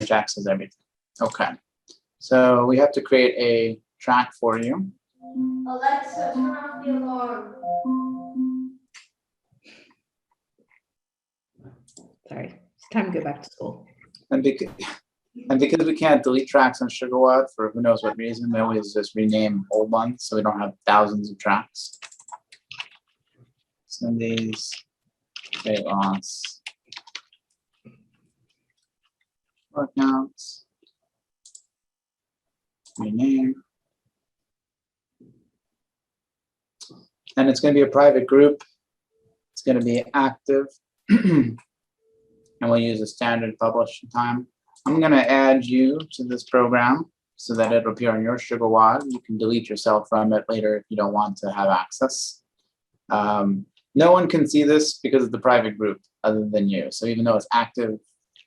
which access everything. Okay. So we have to create a track for you. Alexa, turn off the alarm. Sorry, it's time to go back to school. And because we can't delete tracks on SugarWOD for who knows what reason, we always just rename old ones so we don't have thousands of tracks. Cindy's weight loss workouts. Rename. And it's going to be a private group. It's going to be active. And we'll use a standard publish time. I'm going to add you to this program so that it'll appear on your SugarWOD. You can delete yourself from it later if you don't want to have access. No one can see this because of the private group other than you. So even though it's active,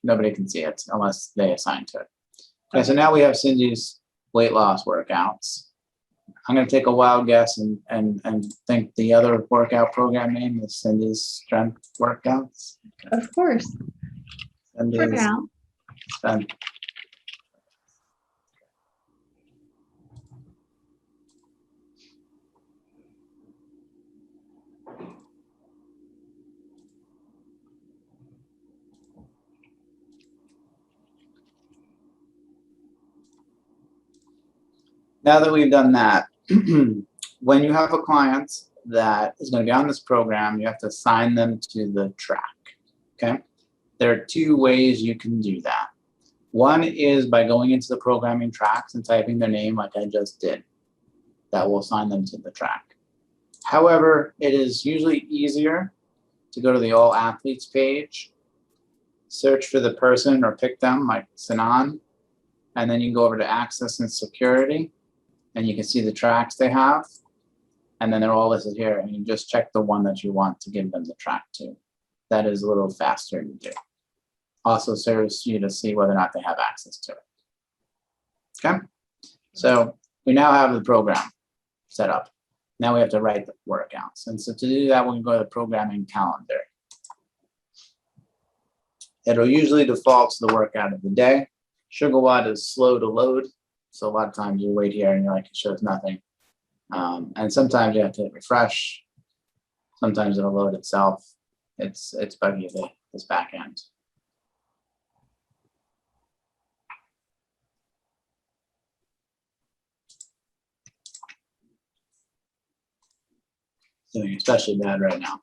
nobody can see it unless they assign to it. Okay, so now we have Cindy's weight loss workouts. I'm going to take a wild guess and think the other workout program name is Cindy's Strength Workouts. Of course. Cindy's For now. Strength. Now that we've done that, when you have a client that is going to be on this program, you have to assign them to the track, okay? There are two ways you can do that. One is by going into the programming tracks and typing their name like I just did. That will assign them to the track. However, it is usually easier to go to the All Athletes page, search for the person or pick them like Sinan, and then you can go over to Access and Security, and you can see the tracks they have, and then they're all listed here, and you just check the one that you want to give them the track to. That is a little faster to do. Also serves you to see whether or not they have access to it. Okay, so we now have the program set up. Now we have to write the workouts, and so to do that, we're going to go to the programming calendar. It'll usually default to the workout of the day. SugarWOD is slow to load. So a lot of times you wait here and you're like, it shows nothing. And sometimes you have to hit refresh. Sometimes it'll load itself. It's buggy, this back end. Doing especially bad right now.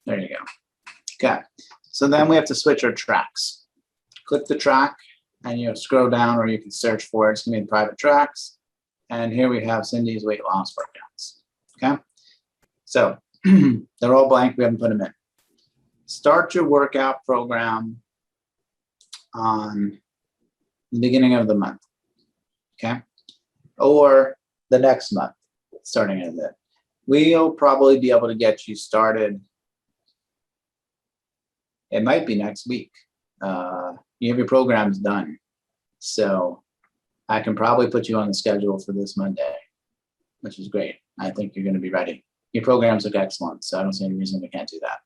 There you go. Okay, so then we have to switch our tracks. Click the track and you scroll down, or you can search for it. It's gonna be in private tracks. And here we have Cindy's weight loss workouts, okay? So they're all blank, we haven't put them in. Start your workout program on the beginning of the month, okay? Or the next month, starting at it. We'll probably be able to get you started. It might be next week. You have your programs done. So I can probably put you on the schedule for this Monday, which is great. I think you're going to be ready. Your programs look excellent, so I don't see any reason we can't do that.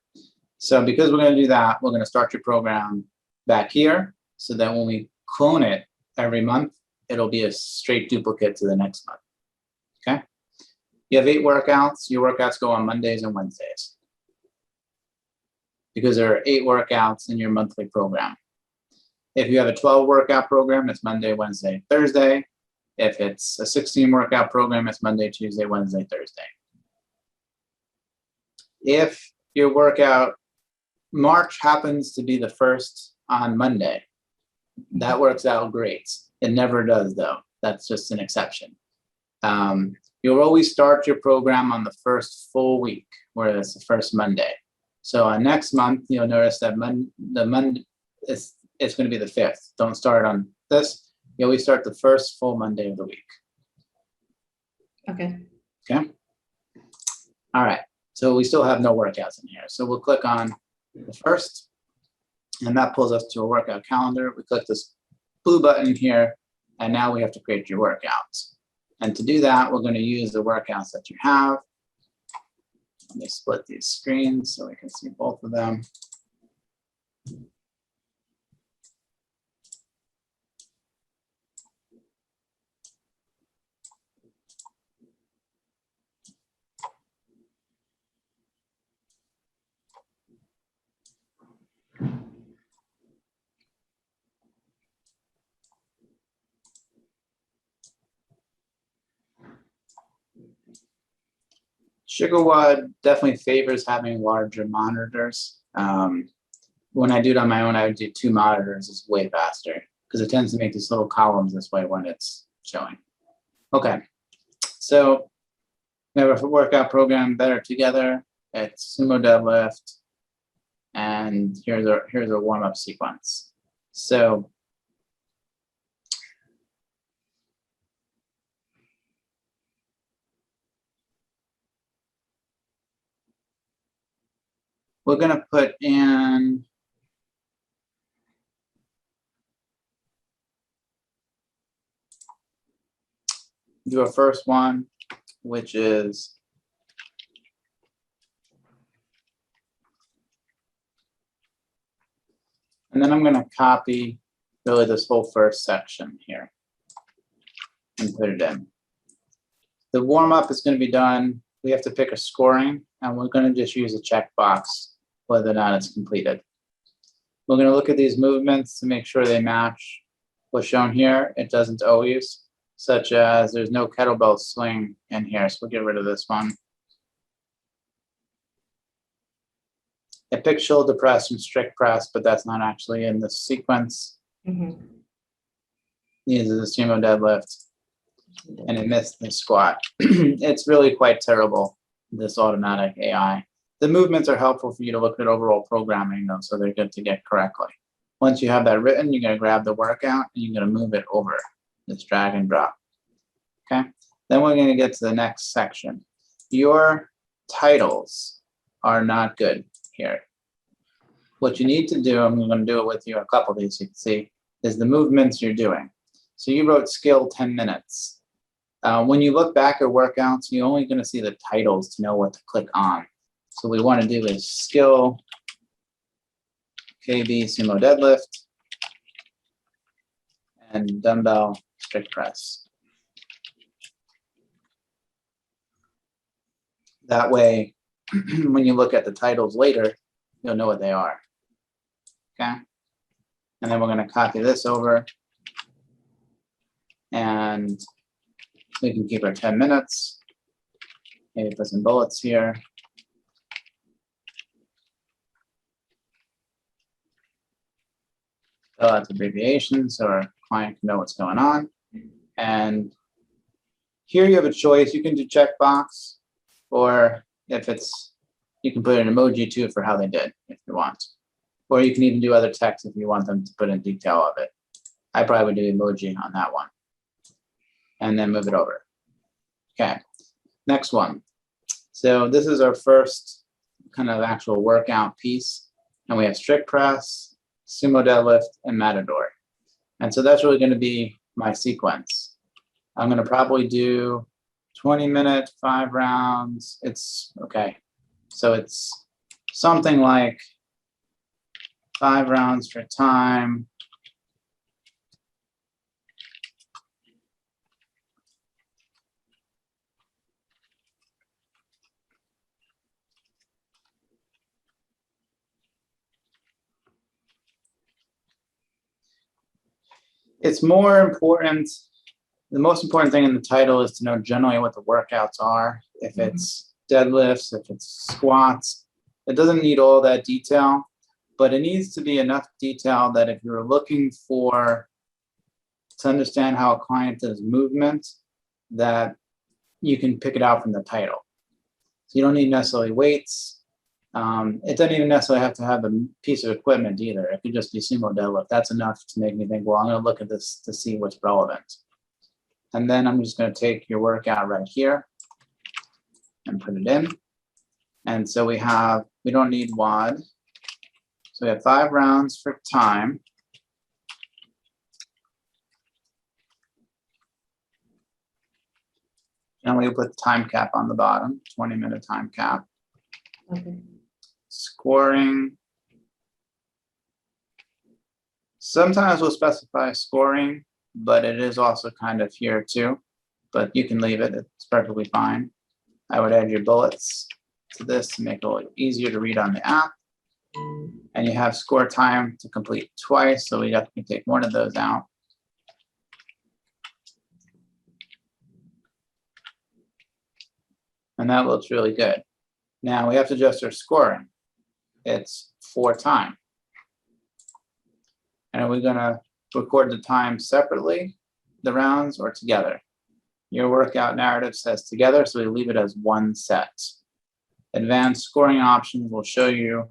So because we're going to do that, we're going to start your program back here, so that when we clone it every month, it'll be a straight duplicate to the next month, okay? You have 8 workouts. Your workouts go on Mondays and Wednesdays, because there are 8 workouts in your monthly program. If you have a 12 workout program, it's Monday, Wednesday, Thursday. If it's a 16 workout program, it's Monday, Tuesday, Wednesday, Thursday. If your workout March happens to be the first on Monday, that works out great. It never does though. That's just an exception. You'll always start your program on the first full week, where it's the first Monday. So next month, you'll notice that it's going to be the 5th. Don't start on this. You always start the first full Monday of the week. Okay. Okay. All right. So we still have no workouts in here. So we'll click on the first, and that pulls us to a workout calendar. We click this blue button here, and now we have to create your workouts. And to do that, we're going to use the workouts that you have. Let me split these screens so we can see both of them. SugarWOD definitely favors having larger monitors. When I do it on my own, I would do 2 monitors. It's way faster because it tends to make these little columns this way when it's showing. Okay, so we have a workout program, Better Together. It's sumo deadlift, and here's a warm-up sequence. So we're gonna put in do a first one, which is and then I'm going to copy really this whole first section here and put it in. The warm-up is going to be done. We have to pick a scoring, and we're going to just use a checkbox whether or not it's completed. We're going to look at these movements to make sure they match what's shown here. It doesn't always, such as there's no kettlebell swing in here, so we'll get rid of this one. It picks shoulder press and strict press, but that's not actually in the sequence. Mm-hmm. These are the sumo deadlift, and it missed the squat. It's really quite terrible, this automatic AI. The movements are helpful for you to look at overall programming, though, so they're good to get correctly. Once you have that written, you're going to grab the workout, and you're going to move it over. Just drag and drop. Okay? Then we're going to get to the next section. Your titles are not good here. What you need to do, I'm going to do it with you a couple of these you can see, is the movements you're doing. So you wrote skill 10 minutes. When you look back at workouts, you're only going to see the titles to know what to click on. So what we want to do is skill KB sumo deadlift and dumbbell strict press. That way, when you look at the titles later, you'll know what they are. Okay? And then we're going to copy this over. And we can keep our 10 minutes. Maybe put some bullets here. Fill out the abbreviations so our client can know what's going on. And here you have a choice. You can do checkbox, or if it's, you can put an emoji too for how they did if you want. Or you can even do other text if you want them to put in detail of it. I probably would do emoji on that one. And then move it over. Okay, next one. So this is our first kind of actual workout piece. And we have strict press, sumo deadlift, and matador. And so that's really going to be my sequence. I'm going to probably do 20-minute, 5 rounds. It's okay. So it's something like 5 rounds for time. It's more important, the most important thing in the title is to know generally what the workouts are. If it's deadlifts, if it's squats, it doesn't need all that detail, but it needs to be enough detail that if you're looking to understand how a client does movement, that you can pick it out from the title. So you don't need necessarily weights. It doesn't even necessarily have to have a piece of equipment either. It could just be sumo deadlift. That's enough to make me think, well, I'm going to look at this to see what's relevant. And then I'm just going to take your workout right here and put it in. And so we don't need WOD. So we have 5 rounds for time. And we put the time cap on the bottom, 20-minute time cap. Okay. Scoring. Sometimes we'll specify scoring, but it is also kind of here too. But you can leave it, it's perfectly fine. I would add your bullets to this to make it a little easier to read on the app. And you have score time to complete twice, so we can take one of those out. And that looks really good. Now we have to adjust our scoring. It's 4 time. And are we gonna record the time separately, the rounds, or together? Your workout narrative says together, so we leave it as 1 set. Advanced scoring options will show you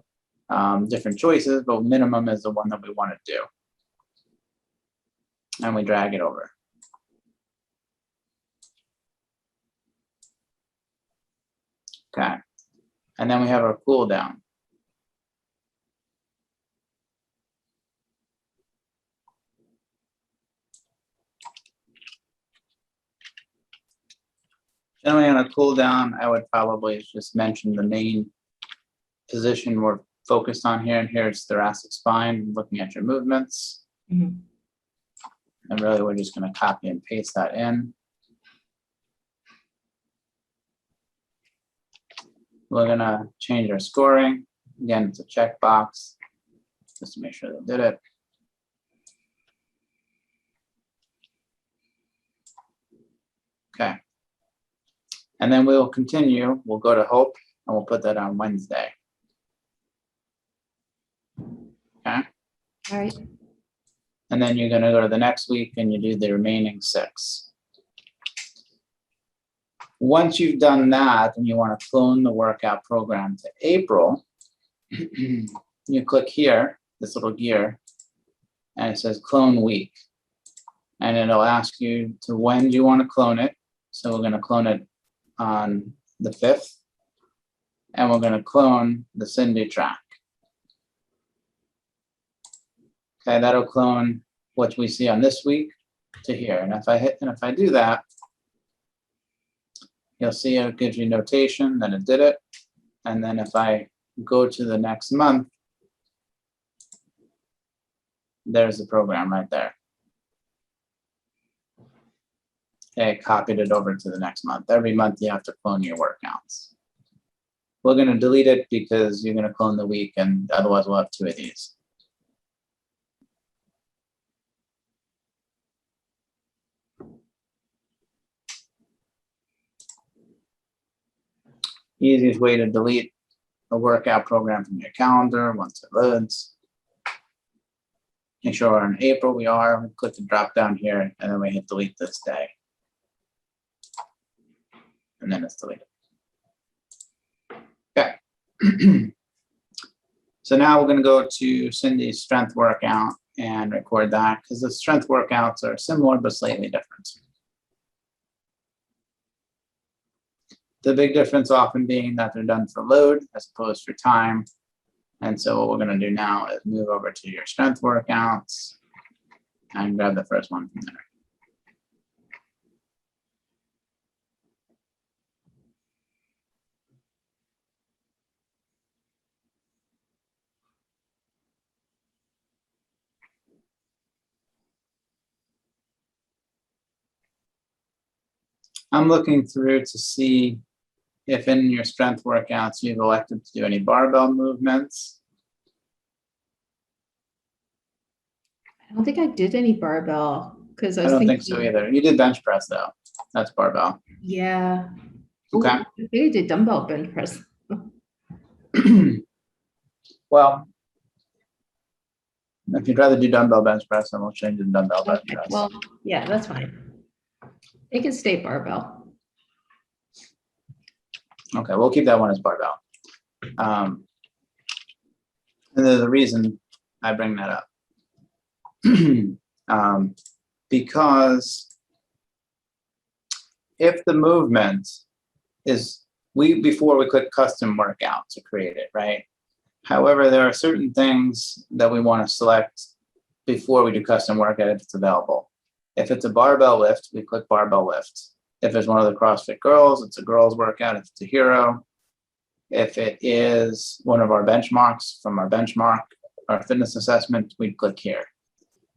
different choices, but minimum is the one that we want to do. And we drag it over. Okay. And then we have our cool down. Generally on a cool down, I would probably just mention the main position we're focused on here, and here's thoracic spine, looking at your movements. Mhm. And really we're just going to copy and paste that in. We're going to change our scoring. Again, it's a checkbox just to make sure they did it. Okay. And then we'll continue. We'll go to Hope and we'll put that on Wednesday. Okay. All right. And then you're going to go to the next week and you do the remaining 6. Once you've done that and you want to clone the workout program to April, you click here, this little gear, and it says clone week. And it'll ask you to when do you want to clone it. So we're going to clone it on the 5th, and we're going to clone the Cindy track. Okay, that'll clone what we see on this week to here. And if I do that, you'll see it gives you notation that it did it. And then if I go to the next month, there's the program right there. Okay, copied it over to the next month. Every month you have to clone your workouts. We're going to delete it because you're going to clone the week, and otherwise we'll have 2 of these. Easiest way to delete a workout program from your calendar once it loads. Make sure we're in April. We are. We click the drop down here, and then we hit delete this day. And then it's deleted. Okay. So now we're going to go to Cindy's strength workout and record that, because the strength workouts are similar but slightly different. The big difference often being that they're done for load as opposed to time. And so what we're going to do now is move over to your strength workouts and grab the first one from there. I'm looking through to see if in your strength workouts you've elected to do any barbell movements. I don't think I did any barbell because I I was don't thinking, think so either. You did bench press though. That's barbell. yeah. Okay. Ooh, I think I did dumbbell bench press. Well, if you'd rather do dumbbell bench press, then we'll change it to dumbbell bench Okay, press. well, yeah, that's fine. It can stay barbell. Okay, we'll keep that one as barbell. And there's a reason I bring that up. Because if the movement is, before we click custom workout to create it, right? However, there are certain things that we want to select before we do custom workout if it's available. If it's a barbell lift, we click barbell lift. If it's one of the CrossFit girls, it's a girls workout. If it's a hero, if it is one of our benchmarks from our benchmark, our fitness assessment, we click here.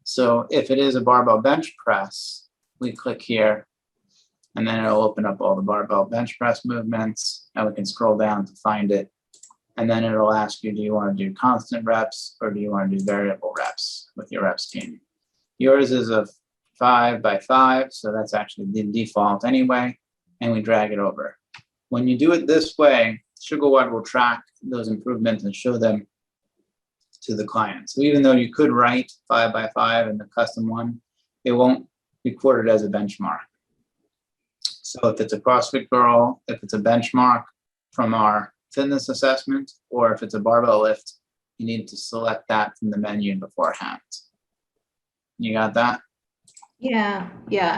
So if it is a barbell bench press, we click here, and then it'll open up all the barbell bench press movements, and we can scroll down to find it. And then it'll ask you, do you want to do constant reps or do you want to do variable reps with your reps team? Yours is a 5 by 5, so that's actually the default anyway, and we drag it over. When you do it this way, SugarWOD will track those improvements and show them to the client. So even though you could write 5 by 5 in the custom one, it won't record it as a benchmark. So if it's a CrossFit girl, if it's a benchmark from our fitness assessment, or if it's a barbell lift, you need to select that from the menu beforehand. You got that? Yeah,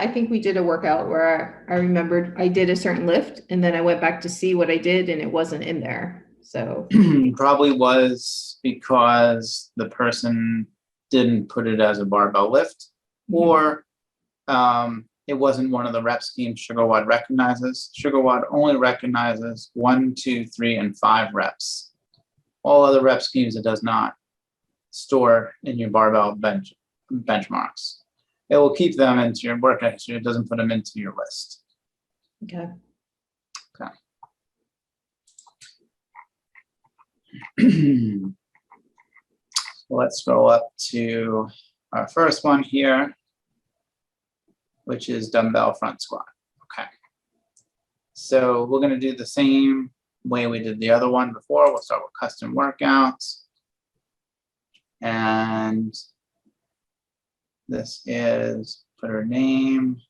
I think we did a workout where I remembered I did a certain lift and then I went back to see what I did and it wasn't in there. So Probably was because the person didn't put it as a barbell lift, or it wasn't one of the rep schemes SugarWOD recognizes. SugarWOD only recognizes 1, 2, 3, and 5 reps. All other rep schemes it does not store in your barbell benchmarks. It will keep them into your workout history. It doesn't put them into your list. okay. So let's scroll up to our first one here, which is dumbbell front squat. Okay. So we're going to do the same way we did the other one before. We'll start with custom workouts. And this is, put her name.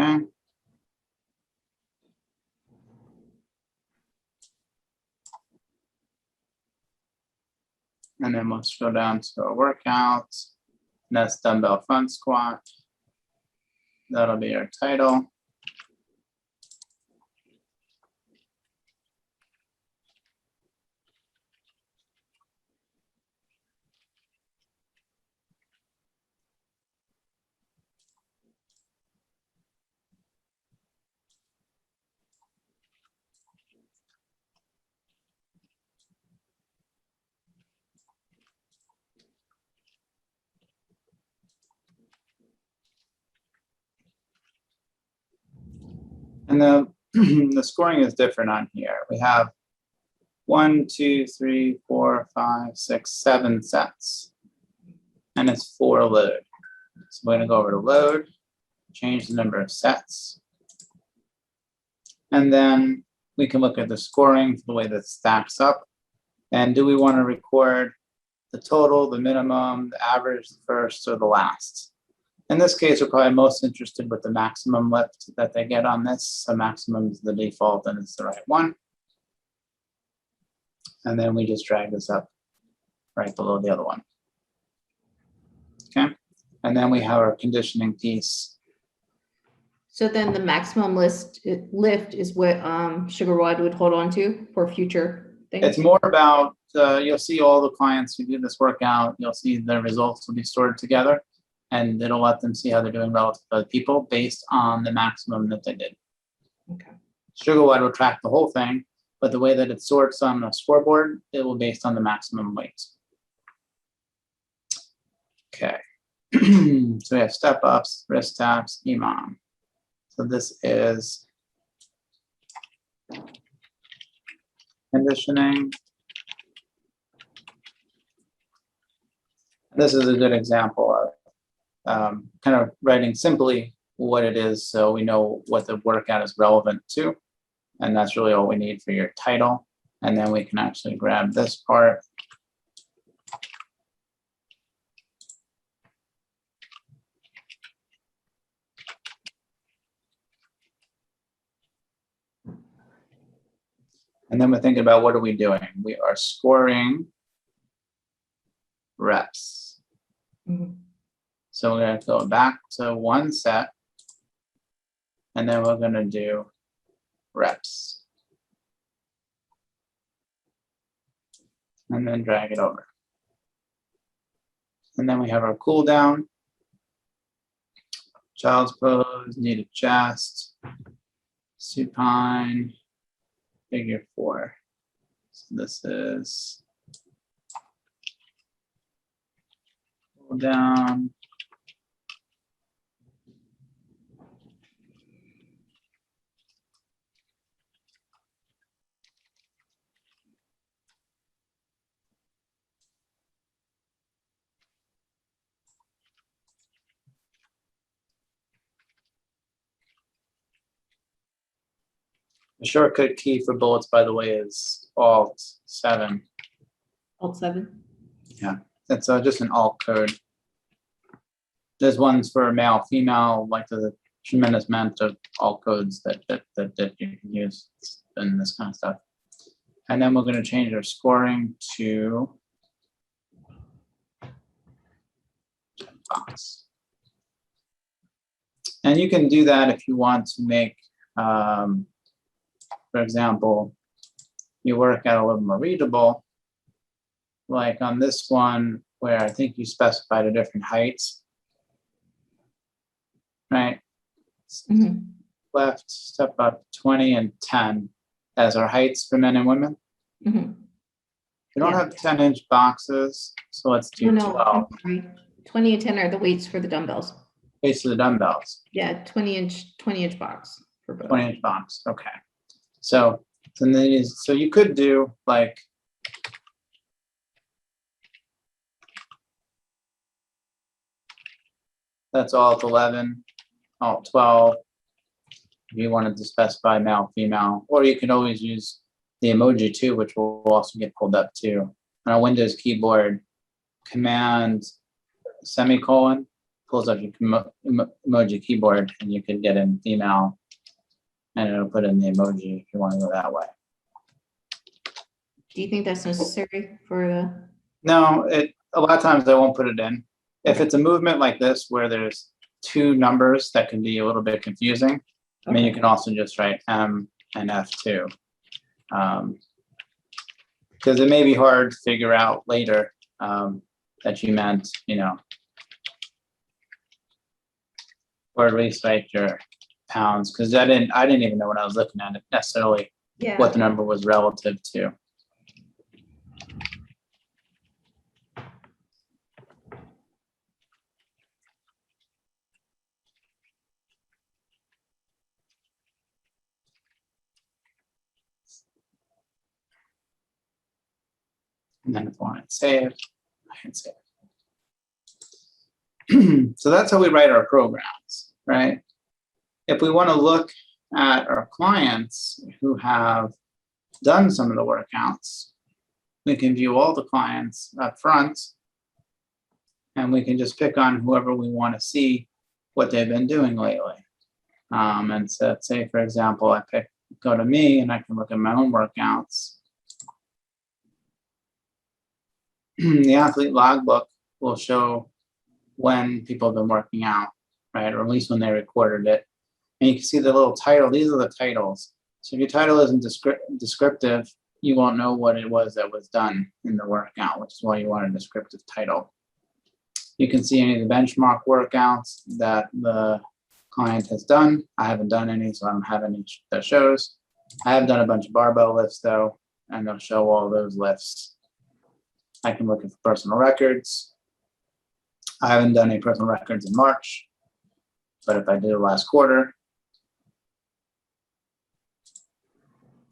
Okay. And then we'll go down to our workouts. And that's dumbbell front squat. That'll be our title. And the scoring is different on here. We have 1, 2, 3, 4, 5, 6, 7 sets. And it's 4 load. So we're going to go over to load, change the number of sets. And then we can look at the scoring for the way that stacks up. And do we want to record the total, the minimum, the average, the first, or the last? In this case, we're probably most interested with the maximum lift that they get on this. So maximum is the default and it's the right one. And then we just drag this up right below the other one. Okay. And then we have our conditioning piece. So then the maximum lift is what SugarWOD would hold on to for future things? It's more about, you'll see all the clients who do this workout, you'll see their results will be stored together. And it'll let them see how they're doing relative to other people based on the maximum that they did. Okay. SugarWOD will track the whole thing, but the way that it sorts on the scoreboard, it will based on the maximum weight. Okay. So we have step ups, wrist taps, EMOM. So this is conditioning. This is a good example of kind of writing simply what it is so we know what the workout is relevant to. And that's really all we need for your title. And then we can actually grab this part. And then we're thinking about what are we doing? We are scoring reps. Mm-hmm. So we're going to go back to 1 set, and then we're going to do reps. and then drag it over. And then we have our cool down, child's pose, knee chest, supine, figure 4. So this is cool down. The shortcut key for bullets, by the way, is Alt 7. Alt 7. Yeah, that's just an alt code. There's ones for male, female, like the tremendous amount of alt codes that you can use in this kind of stuff. And then we're going to change our scoring to box. And you can do that if you want to make, for example, your workout a little more readable. Like on this one, where I think you specified a different heights, right? Mm-hmm. Left, step up 20 and 10 as our heights for men and women. Mm-hmm. We don't Yeah. have 10-inch boxes, so let's do 12. I'm sorry. 20 and 10 are the weights for the dumbbells. Weights of the dumbbells. Yeah, 20-inch box for both. 20-inch box. Okay. So you could do like that's alt 11, alt 12. If you wanted to specify male, female, or you can always use the emoji too, which will also get pulled up too. On a Windows keyboard, Command semicolon pulls up your emoji keyboard, and you can get in female, and it'll put in the emoji if you want to go that way. Do you think that's necessary for the? No, a lot of times I won't put it in. If it's a movement like this where there's 2 numbers that can be a little bit confusing, I mean, you can also just write M and F2. Because it may be hard to figure out later that you meant, or at least write your pounds, because I didn't even know when I was looking at it necessarily what the number was relative to. And then if I want to save, I can save. So that's how we write our programs, right? If we want to look at our clients who have done some of the workouts, we can view all the clients up front, and we can just pick on whoever we want to see what they've been doing lately. And so say, for example, go to me, and I can look at my own workouts. The athlete logbook will show when people have been working out, right? Or at least when they recorded it. And you can see the little title. These are the titles. So if your title isn't descriptive, you won't know what it was that was done in the workout, which is why you want a descriptive title. You can see any of the benchmark workouts that the client has done. I haven't done any, so I don't have any that shows. I have done a bunch of barbell lifts though, and they'll show all those lifts. I can look at personal records. I haven't done any personal records in March, but if I did it last quarter,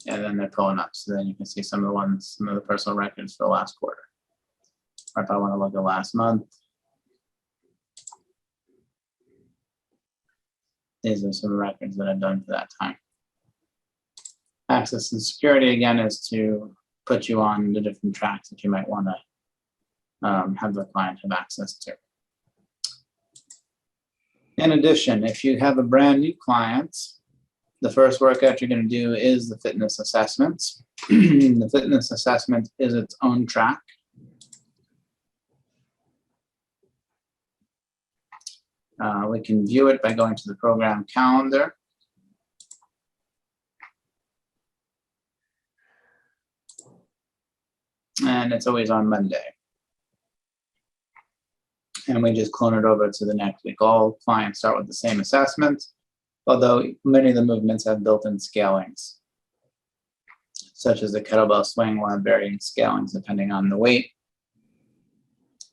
and then they're pulling up. So then you can see some of the personal records for the last quarter. Or if I want to look at last month, these are some records that I've done for that time. Access and security, again, is to put you on the different tracks that you might want to have the client have access to. In addition, if you have a brand new client, the first workout you're going to do is the fitness assessments. The fitness assessment is its own track. We can view it by going to the program calendar. and it's always on Monday. And we just clone it over to the next week. All clients start with the same assessment, although many of the movements have built-in scalings, such as the kettlebell swing will have varying scalings depending on the weight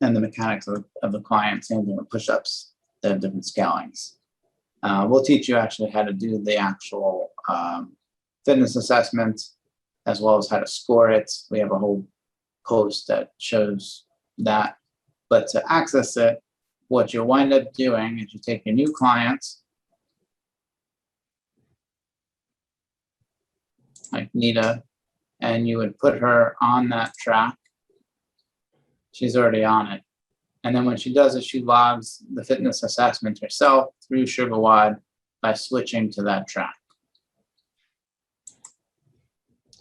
and the mechanics of the client. Same thing with push-ups, they have different scalings. We'll teach you actually how to do the actual fitness assessment, as well as how to score it. We have a whole post that shows that. But to access it, what you'll wind up doing is you take your new clients, like Nita, and you would put her on that track. She's already on it. And then when she does it, she logs the fitness assessment herself through SugarWOD by switching to that track.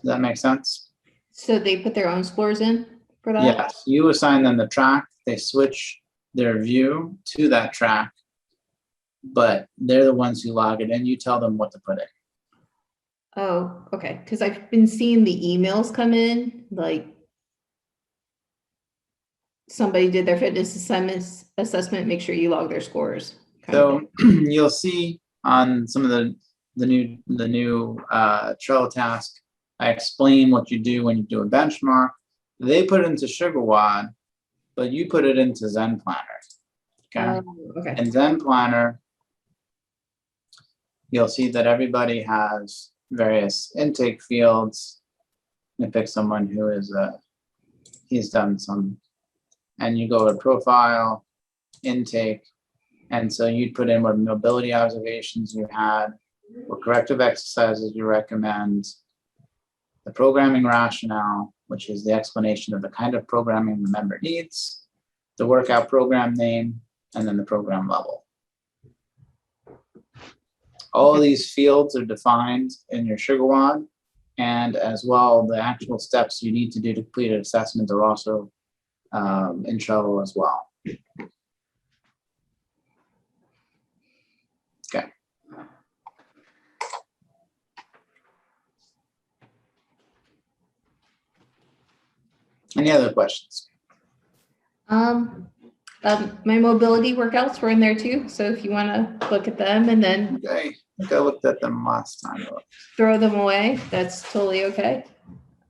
Does that make sense? So they put their own scores in for that? Yes, you assign them the track, they switch their view to that track, but they're the ones who log it in. You tell them what to put in. Oh, okay. Because I've been seeing the emails come in, like somebody did their fitness assessment, make sure you log their scores. So you'll see on some of the new Trello task, I explain what you do when you do a benchmark. They put it into SugarWOD, but you put it into Zen Planner. Okay. Okay. In Zen Planner, you'll see that everybody has various intake fields. You pick someone who is he's done some, and you go to profile, intake, and so you'd put in what mobility observations you had, what corrective exercises you recommend, the programming rationale, which is the explanation of the kind of programming the member needs, the workout program name, and then the program level. All of these fields are defined in your SugarWOD, and as well, the actual steps you need to do to complete an assessment are also in Trello as well. Okay. Any other questions? My mobility workouts were in there too. So if you want to look at them and then Okay, I think I looked at them last time. throw them away, that's totally okay.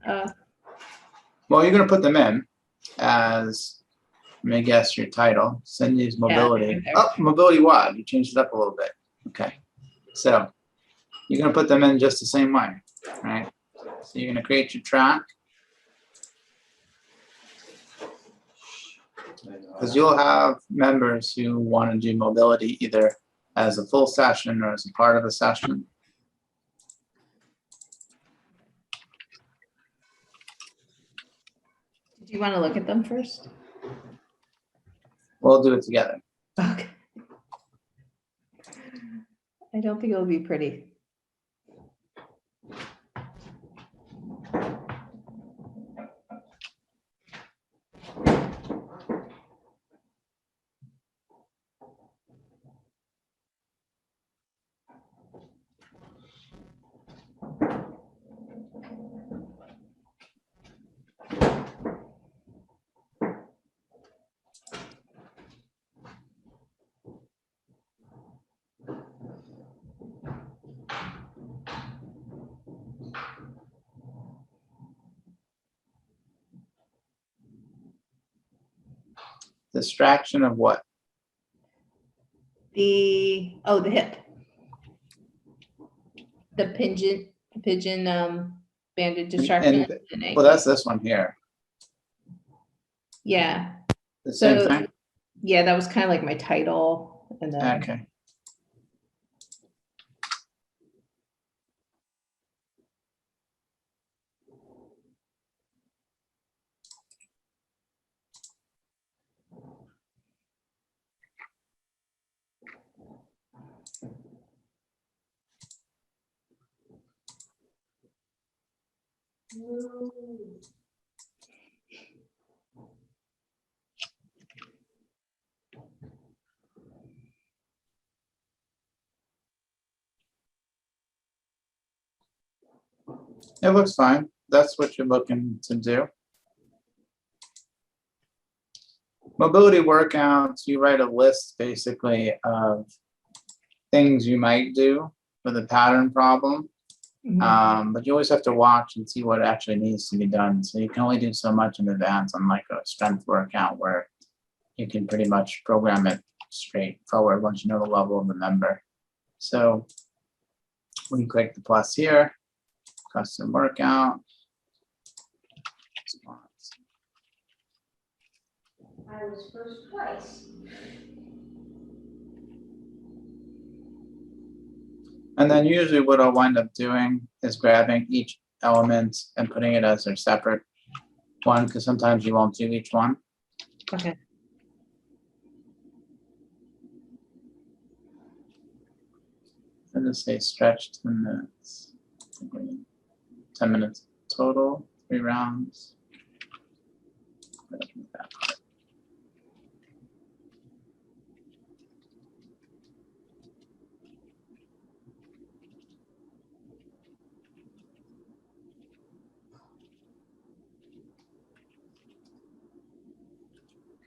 Well, you're going to put them in as, let me guess your title, Cindy's Mobility. Yeah, Oh, Mobility WOD, you changed it up a little bit. Okay, so you're going to put them in just the same way, right? So you're going to create your track. Because you'll have members who want to do mobility either as a full session or as a part of a session. Do you want to look at them first? We'll do it together. Okay. I don't think it'll be pretty. Distraction of what? The hip. The pigeon banded distraction. Well, that's this one here. Yeah. The same thing? Yeah, that was kind of like my title. And then Okay. It looks fine. That's what you're looking to do. Mobility workouts, you write a list basically of things you might do for the pattern problem. But you always have to watch and see what actually needs to be done. So you can only do so much in advance, unlike a strength workout where you can pretty much program it straightforward once you know the level of the member. So we can click the plus here, custom workout. I was first twice. And then usually what I'll wind up doing is grabbing each element and putting it as a separate one, because sometimes you won't do each one. Okay. And just say stretch 10 minutes. 10 minutes total, 3 rounds.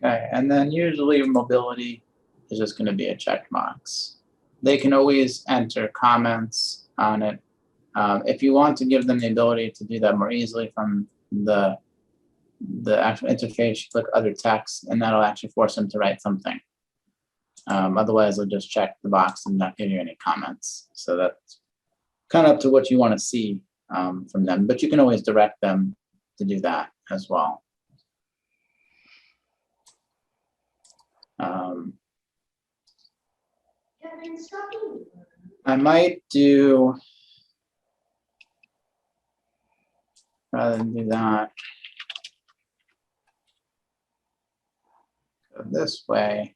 Okay, and then usually mobility is just going to be a check box. They can always enter comments on it. If you want to give them the ability to do that more easily from the actual interface, you click other text, and that'll actually force them to write something. Otherwise, they'll just check the box and not give you any comments. So that's kind of up to what you want to see from them, but you can always direct them to do that as well. I might do, rather than do that, go this way.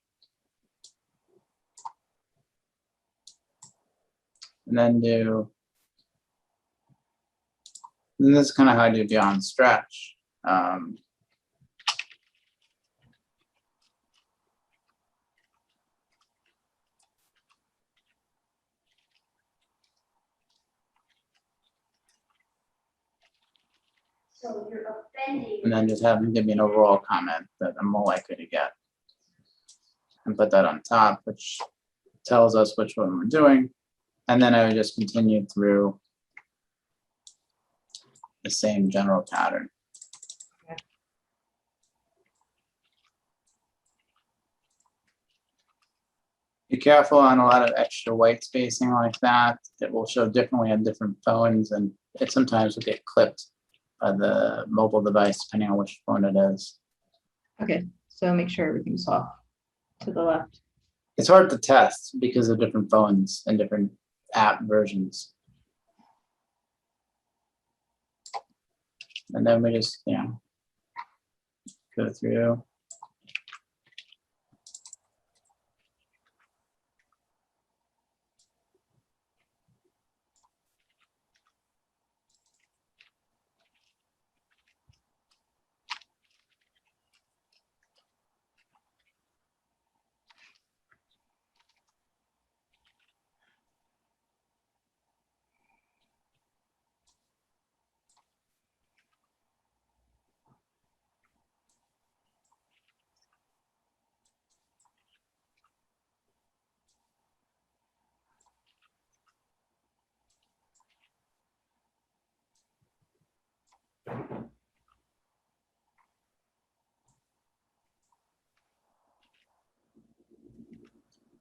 And then do, and this is kind of how I do beyond stretch. So you're offending. And then just have them give me an overall comment that I'm more likely to get. And put that on top, which tells us which one we're doing. And then I would just continue through the same general pattern. Okay. Be careful on a lot of extra white spacing like that. It will show differently on different phones, and it sometimes will get clipped by the mobile device, depending on which phone it is. Okay, so make sure everything's off to the left. It's hard to test because of different phones and different app versions. And then we just, go through.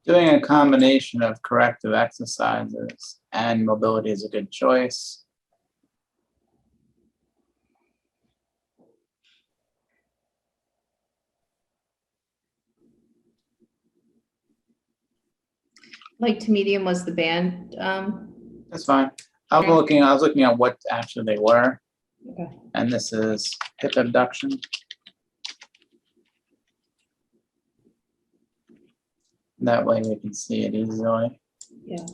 Doing a combination of corrective exercises and mobility is a good choice. Light to medium was the band. That's fine. I was looking at what actually they were. Okay. And this is hip abduction. That way we can see it easily. Yeah.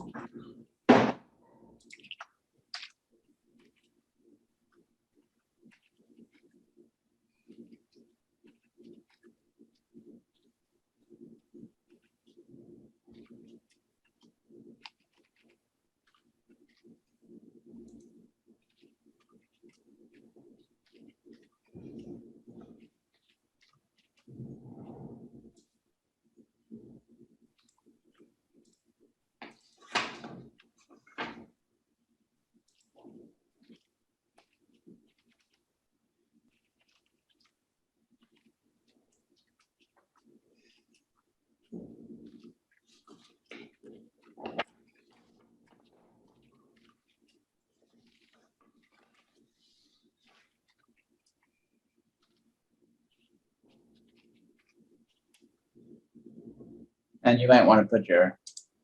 And you might want to put your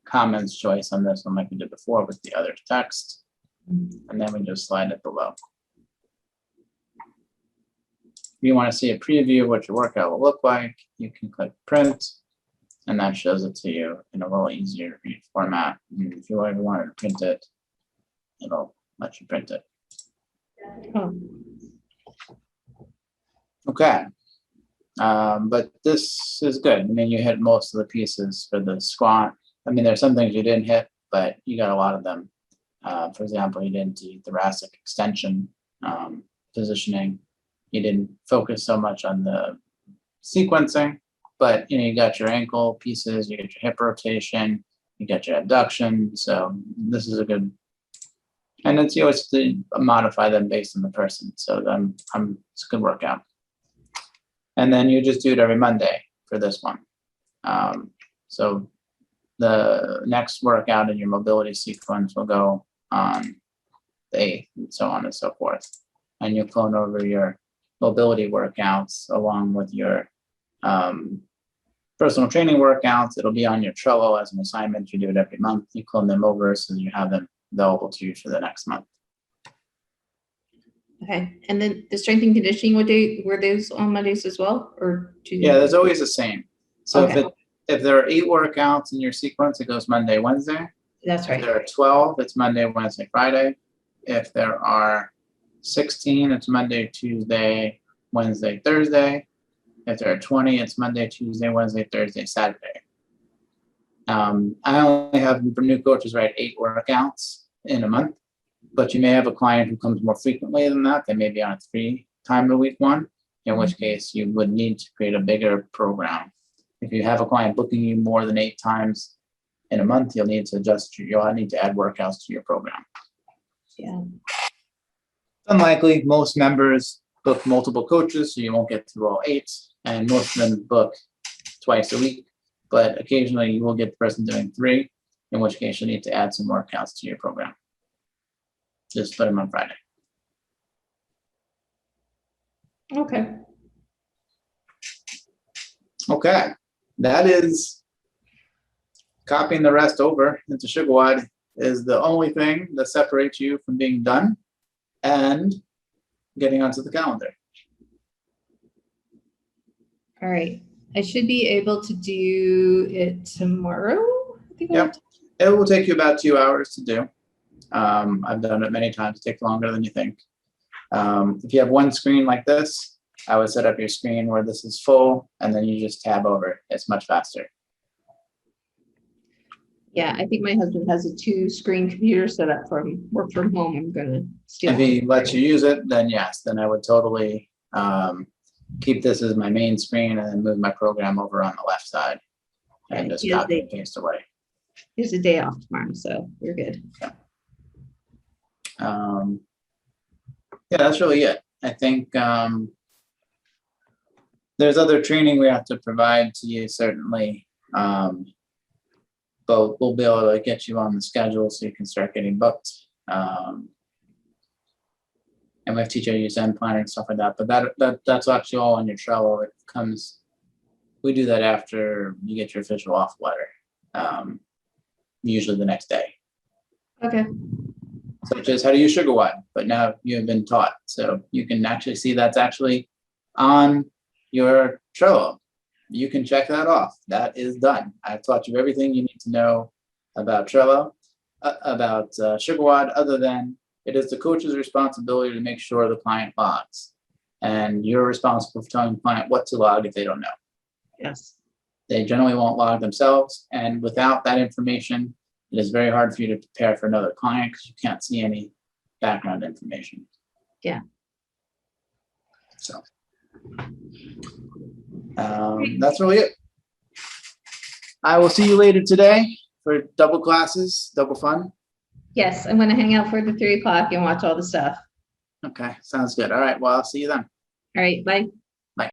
comments choice on this one like we did before with the other text. And then we just slide it below. If you want to see a preview of what your workout will look like, you can click print, and that shows it to you in a little easier to read format. And if you ever wanted to print it, it'll let you print it. Oh, Okay. But this is good. I mean, you hit most of the pieces for the squat. I mean, there's some things you didn't hit, but you got a lot of them. For example, you didn't do thoracic extension positioning. You didn't focus so much on the sequencing, but you got your ankle pieces, you got your hip rotation, you got your abduction. So this is a good, and it's you always to modify them based on the person. So it's a good workout. And then you just do it every Monday for this one. So the next workout in your mobility sequence will go on the 8th and so on and so forth. And you'll clone over your mobility workouts along with your personal training workouts. It'll be on your Trello as an assignment. You do it every month. You clone them over so you have them available to you for the next month. okay. And then the strength and conditioning, what day were those on Mondays as well, or Tuesday? Yeah, there's always the same. So Okay. if there are 8 workouts in your sequence, it goes Monday, Wednesday. That's If right. there are 12, it's Monday, Wednesday, Friday. If there are 16, it's Monday, Tuesday, Wednesday, Thursday. If there are 20, it's Monday, Tuesday, Wednesday, Thursday, Saturday. I only have for new coaches write 8 workouts in a month, but you may have a client who comes more frequently than that. They may be on a 3-time-a-week one, in which case you would need to create a bigger program. If you have a client booking you more than 8 times in a month, you'll need to you'll need to add workouts to your program. Yeah. Unlikely, most members book multiple coaches, so you won't get through all 8, and most of them book twice a week, but occasionally you will get the person doing 3, in which case you'll need to add some workouts to your program. Just put them on Friday. Okay. Okay, that is copying the rest over into SugarWOD is the only thing that separates you from being done and getting onto the calendar. All right. I should be able to do it tomorrow. I think Yep. It will take you about 2 hours to do. I've done it many times. It takes longer than you think. If you have one screen like this, I would set up your screen where this is full, and then you just tab over. It's much faster. Yeah, I think my husband has a 2-screen computer set up from work from home. I'm gonna steal If it. he lets you use it, then yes, then I would totally keep this as my main screen and then move my program over on the left side and just Yes, copy and paste away. He has a day off tomorrow, so we're good. Yeah, that's really it. I think there's other training we have to provide to you, certainly. But we'll be able to get you on the schedule so you can start getting booked. And we have to teach you how to use end planning and stuff like that. But that's actually all on your Trello. It comes, we do that after you get your official offer letter, usually the next day. Okay. Such as how to use SugarWOD, but now you have been taught. So you can actually see that's actually on your Trello. You can check that off. That is done. I've taught you everything you need to know about Trello, about SugarWOD, other than it is the coach's responsibility to make sure the client logs. And you're responsible for telling the client what to log if they don't know. Yes. They generally won't log themselves. And without that information, it is very hard for you to prepare for another client because you can't see any background information. Yeah. So that's really it. I will see you later today for double classes, double fun. Yes, I'm gonna hang out for the 3 o'clock and watch all the stuff. Okay, sounds good. All right, well, I'll see you then. All right, bye.